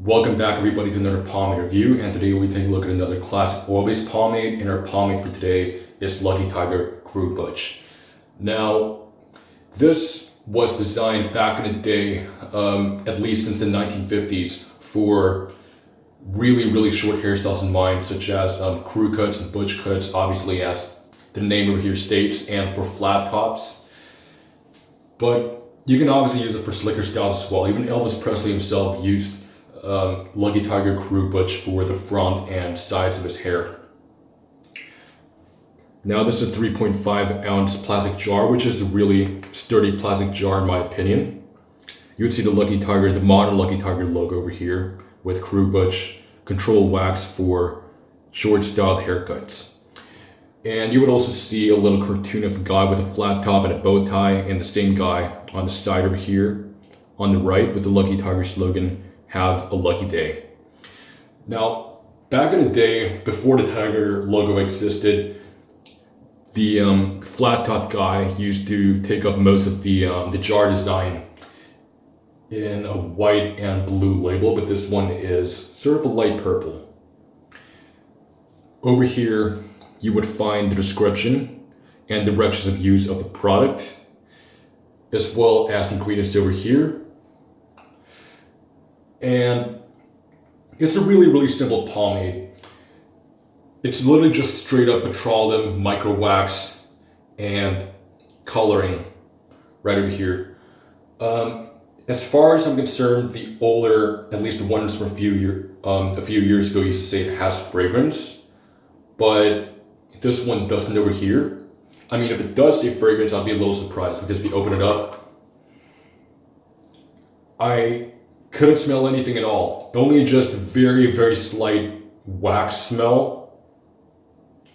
Welcome back everybody to another pomade review, and today we take a look at another classic oil-based pomade, and our pomade for today is Lucky Tiger Cru-Butch. Now, this was designed back in the day, at least since the 1950s, for really short hairstyles in mind, such as crew cuts and butch cuts, obviously as the name over here states, and for flat tops. But you can obviously use it for slicker styles as well. Even Elvis Presley himself used Lucky Tiger Cru-Butch for the front and sides of his hair. Now this is a 3.5 ounce plastic jar, which is a really sturdy plastic jar in my opinion. You would see the Lucky Tiger, the modern Lucky Tiger logo over here with Cru-Butch control wax for short styled haircuts. And you would also see a little cartoon of a guy with a flat top and a bow tie, and the same guy on the side over here on the right with the Lucky Tiger slogan, "Have a lucky day." Now, back in the day, before the Tiger logo existed, the flat top guy used to take up most of the jar design in a white and blue label, but this one is sort of a light purple. Over here, you would find the description and directions of use of the product, as well as ingredients over here. And it's a really simple pomade. It's literally just straight up petroleum, micro wax, and coloring right over here. As far as I'm concerned, the older, at least the ones from a few years ago, used to say it has fragrance, but this one doesn't over here. I mean, if it does say fragrance, I'll be a little surprised, because if you open it up, I couldn't smell anything at all. Only just very slight wax smell,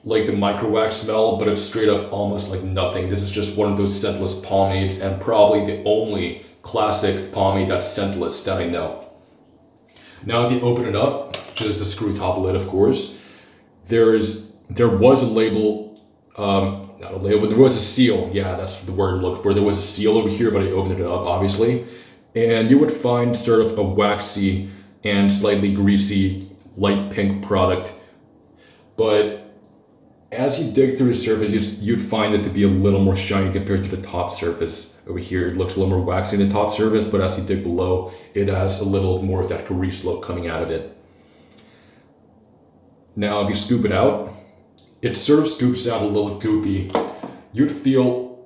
like the micro wax smell, but it's straight up almost like nothing. This is just one of those scentless pomades, and probably the only classic pomade that's scentless that I know. Now if you open it up, which is the screw top lid of course, there was a label, not a label, but there was a seal. Yeah, that's the word I'm looking for. There was a seal over here, but I opened it up obviously. And you would find sort of a waxy and slightly greasy light pink product. But as you dig through the surface, you'd find it to be a little more shiny compared to the top surface. Over here, it looks a little more waxy in the top surface, but as you dig below, it has a little more of that grease look coming out of it. Now, if you scoop it out, it sort of scoops out a little goopy. You'd feel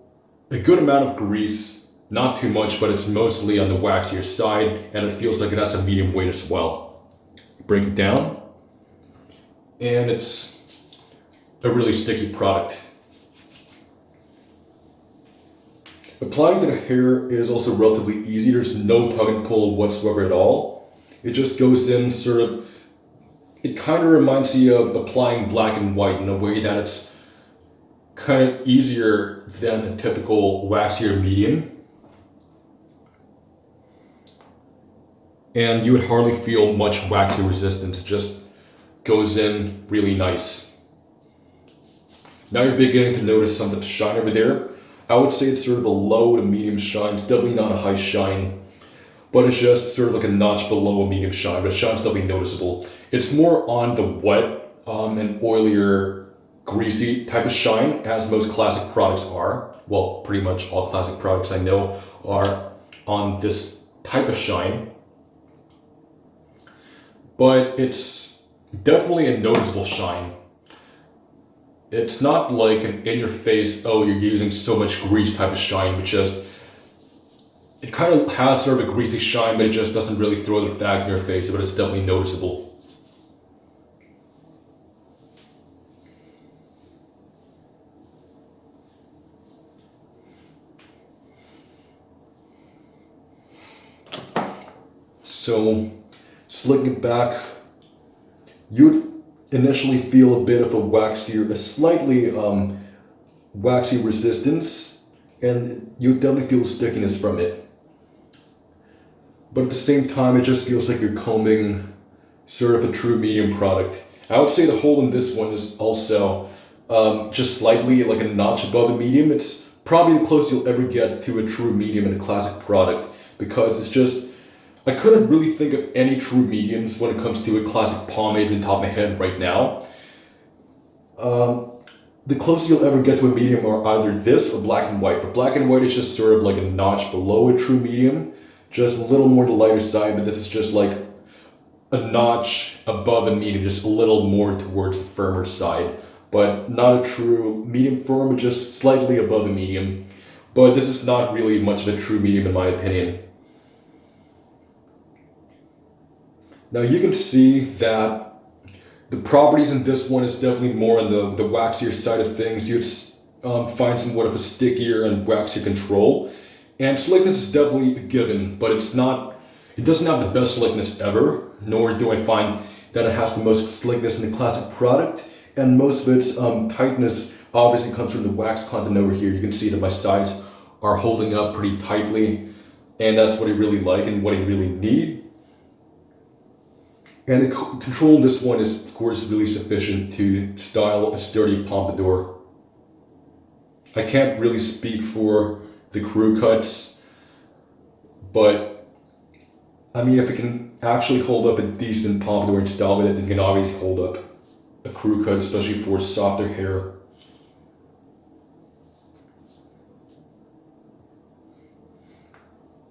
a good amount of grease. Not too much, but it's mostly on the waxier side, and it feels like it has a medium weight as well. Break it down, and it's a really sticky product. Applying to the hair is also relatively easy. There's no tug and pull whatsoever at all. It just goes in sort of, it kind of reminds you of applying black and white in a way that it's kind of easier than a typical waxier medium. And you would hardly feel much waxy resistance. It just goes in really nice. Now you're beginning to notice some of the shine over there. I would say it's sort of a low to medium shine. It's definitely not a high shine, but it's just sort of like a notch below a medium shine, but shine's definitely noticeable. It's more on the wet and oilier, greasy type of shine, as most classic products are. Well, pretty much all classic products I know are on this type of shine. But it's definitely a noticeable shine. It's not like an in-your-face, oh, you're using so much grease type of shine, but just, it kind of has sort of a greasy shine, but it just doesn't really throw the fact in your face, but it's definitely noticeable. So, slicking it back, you'd initially feel a bit of a slightly waxy resistance, and you definitely feel stickiness from it. But at the same time, it just feels like you're combing sort of a true medium product. I would say the hole in this one is also just slightly like a notch above a medium. It's probably the closest you'll ever get to a true medium in a classic product, because it's just I couldn't really think of any true mediums when it comes to a classic pomade on top of my head right now. The closest you'll ever get to a medium are either this or black and white, but black and white is just sort of like a notch below a true medium, just a little more to the lighter side, but this is just like a notch above a medium, just a little more towards the firmer side, but not a true medium firm, but just slightly above a medium. But this is not really much of a true medium in my opinion. Now you can see that the properties in this one is definitely more on the waxier side of things. You'd find somewhat of a stickier and waxier control. And slickness is definitely a given, but it doesn't have the best slickness ever, nor do I find that it has the most slickness in the classic product. And most of its tightness obviously comes from the wax content over here. You can see that my sides are holding up pretty tightly, and that's what I really like and what I really need. And the control in this one is, of course, really sufficient to style a sturdy pompadour. I can't really speak for the crew cuts, but I mean, if it can actually hold up a decent pompadour and style with it, it can obviously hold up a crew cut, especially for softer hair.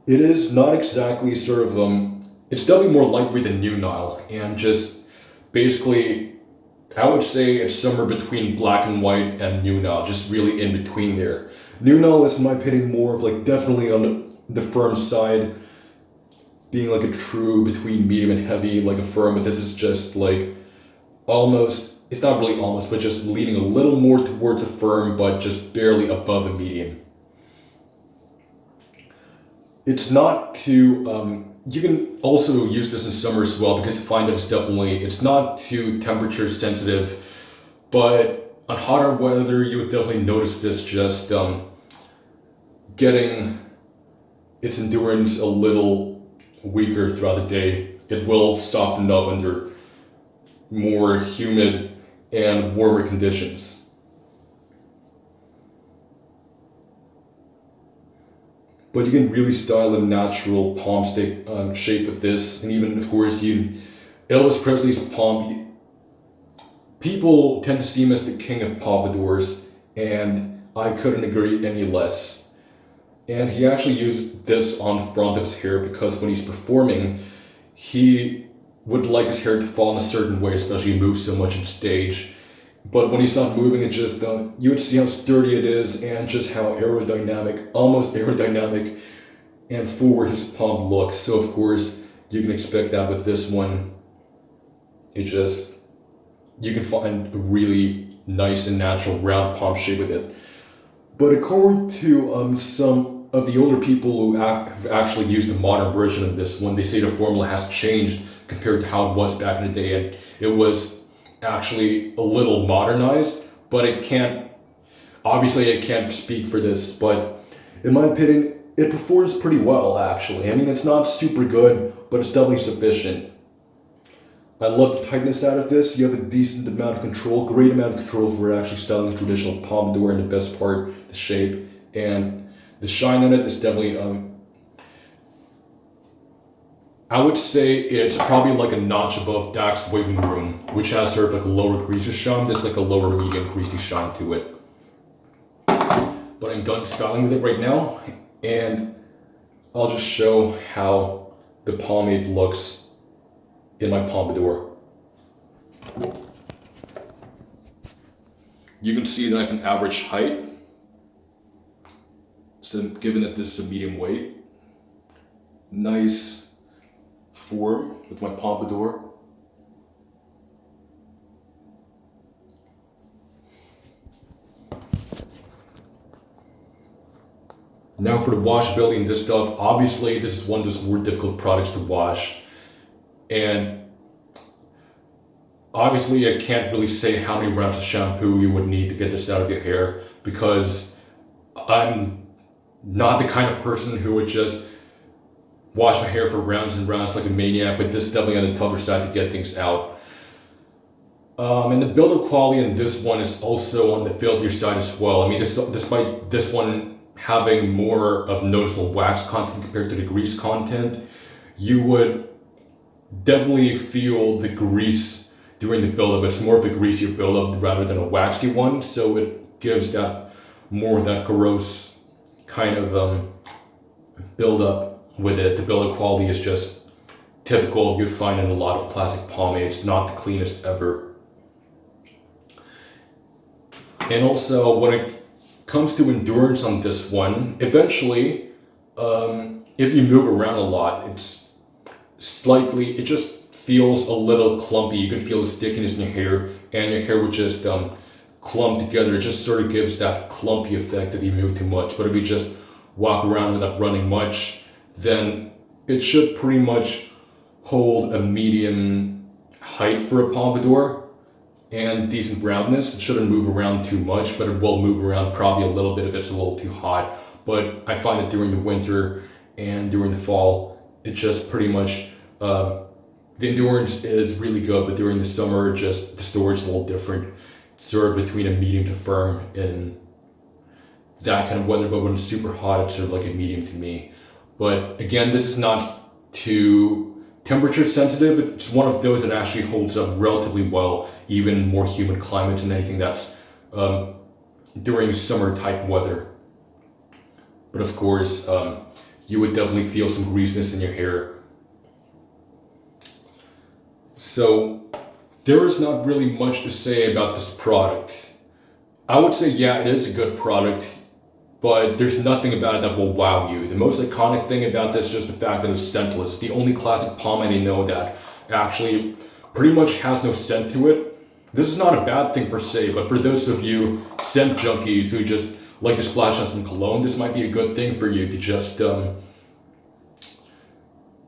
It is not exactly sort of it's definitely more lightweight than New Nile, and just basically, I would say it's somewhere between black and white and New Nile, just really in between there. New Nile is, in my opinion, more of like definitely on the firm side, being like a true between medium and heavy, like a firm, but this is just like almost, it's not really almost, but just leaning a little more towards a firm, but just barely above a medium. It's not too, you can also use this in summer as well, because I find that it's not too temperature sensitive, but on hotter weather you would definitely notice this just getting its endurance a little weaker throughout the day. It will soften up under more humid and warmer conditions. But you can really style a natural palm shape with this, and even, of course, Elvis Presley's palm. People tend to see him as the king of pompadours, and I couldn't agree any less. And he actually used this on the front of his hair because when he's performing, he would like his hair to fall in a certain way, especially he moves so much on stage. But when he's not moving, it just, you would see how sturdy it is and just how aerodynamic, almost aerodynamic and forward his palm looks. So of course, you can expect that with this one. You can find a really nice and natural round palm shape with it. But according to some of the older people who have actually used the modern version of this one, they say the formula has changed compared to how it was back in the day, and it was actually a little modernized, but it can't speak for this, but in my opinion, it performs pretty well actually. I mean, it's not super good, but it's definitely sufficient. I love the tightness out of this. You have a decent amount of control, great amount of control for actually styling a traditional pompadour, and the best part, the shape, and the shine on it is definitely, I would say it's probably like a notch above Dak's Waving Room, which has sort of like a lower greasy shine. There's like a lower medium greasy shine to it. But I'm done styling with it right now, and I'll just show how the pomade looks in my pompadour. You can see that I have an average height, so given that this is a medium weight, nice form with my pompadour. Now for the washability and this stuff, obviously this is one of those more difficult products to wash, and obviously I can't really say how many rounds of shampoo you would need to get this out of your hair, because I'm not the kind of person who would just wash my hair for rounds and rounds like a maniac, but this is definitely on the tougher side to get things out. And the build-up quality in this one is also on the filthier side as well. I mean, despite this one having more of noticeable wax content compared to the grease content, you would definitely feel the grease during the buildup. It's more of a greasier buildup rather than a waxy one, so it gives that more of that gross kind of buildup with it. The buildup quality is just typical you'd find in a lot of classic pomades, not the cleanest ever. And also, when it comes to endurance on this one, eventually, if you move around a lot, it just feels a little clumpy. You can feel the stickiness in your hair, and your hair would just clump together. It just sort of gives that clumpy effect if you move too much. But if you just walk around without running much, then it should pretty much hold a medium height for a pompadour and decent roundness. It shouldn't move around too much, but it will move around probably a little bit if it's a little too hot. But I find that during the winter and during the fall, it just pretty much, the endurance is really good, but during the summer, just the storage is a little different. It's sort of between a medium to firm in that kind of weather, but when it's super hot, it's sort of like a medium to me. But again, this is not too temperature sensitive. It's one of those that actually holds up relatively well, even in more humid climates and anything that's during summer type weather. But of course, you would definitely feel some greasiness in your hair. So there is not really much to say about this product. I would say, yeah, it is a good product, but there's nothing about it that will wow you. The most iconic thing about this is just the fact that it's scentless. The only classic pomade I know that actually pretty much has no scent to it. This is not a bad thing per se, but for those of you scent junkies who just like to splash on some cologne, this might be a good thing for you to just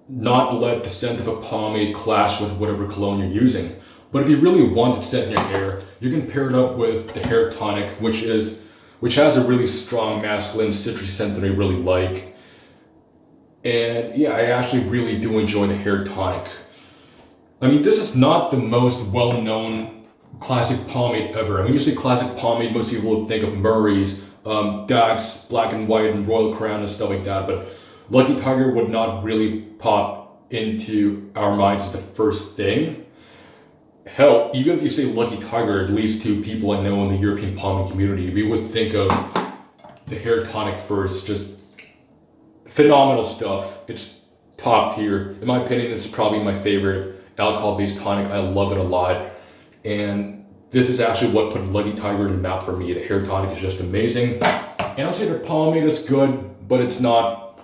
not let the scent of a pomade clash with whatever cologne you're using. But if you really want the scent in your hair, you can pair it up with the hair tonic, which has a really strong masculine citrusy scent that I really like. And yeah, I actually really do enjoy the hair tonic. I mean, this is not the most well-known classic pomade ever. I mean, when you say classic pomade, most people would think of Murray's, Dax, Black and White, and Royal Crown and stuff like that, but Lucky Tiger would not really pop into our minds as the first thing. Hell, even if you say Lucky Tiger, at least to people I know in the European pomade community, we would think of the hair tonic first. Just phenomenal stuff. It's top tier. In my opinion, it's probably my favorite alcohol-based tonic. I love it a lot. And this is actually what put Lucky Tiger in the map for me. The hair tonic is just amazing. And I'd say the pomade is good, but it's not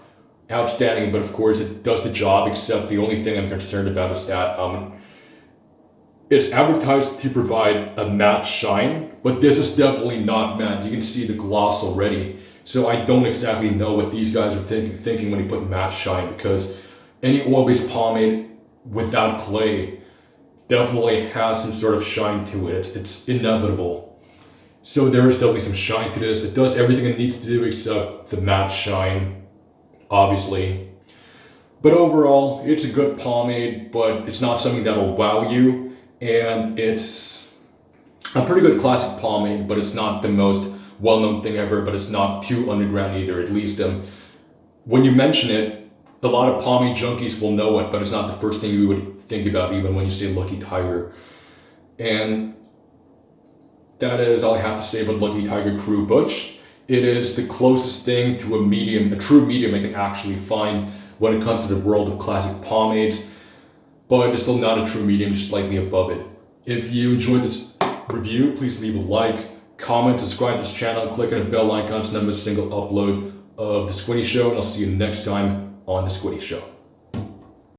outstanding. But of course, it does the job, except the only thing I'm concerned about is that it's advertised to provide a matte shine, but this is definitely not matte. You can see the gloss already. So I don't exactly know what these guys are thinking when they put matte shine, because any oil-based pomade without clay definitely has some sort of shine to it. It's inevitable. So there is definitely some shine to this. It does everything it needs to do except the matte shine, obviously. But overall, it's a good pomade, but it's not something that'll wow you. And it's a pretty good classic pomade, but it's not the most well-known thing ever, but it's not too underground either. At least when you mention it, a lot of pomade junkies will know it, but it's not the first thing you would think about even when you say Lucky Tiger. And that is all I have to say about Lucky Tiger Cru-Butch. It is the closest thing to a true medium I can actually find when it comes to the world of classic pomades. But it's still not a true medium, just slightly above it. If you enjoyed this review, please leave a like, comment, subscribe to this channel, click on the bell icon to never miss a single upload of The Squiddy Show, and I'll see you next time on The Squiddy Show.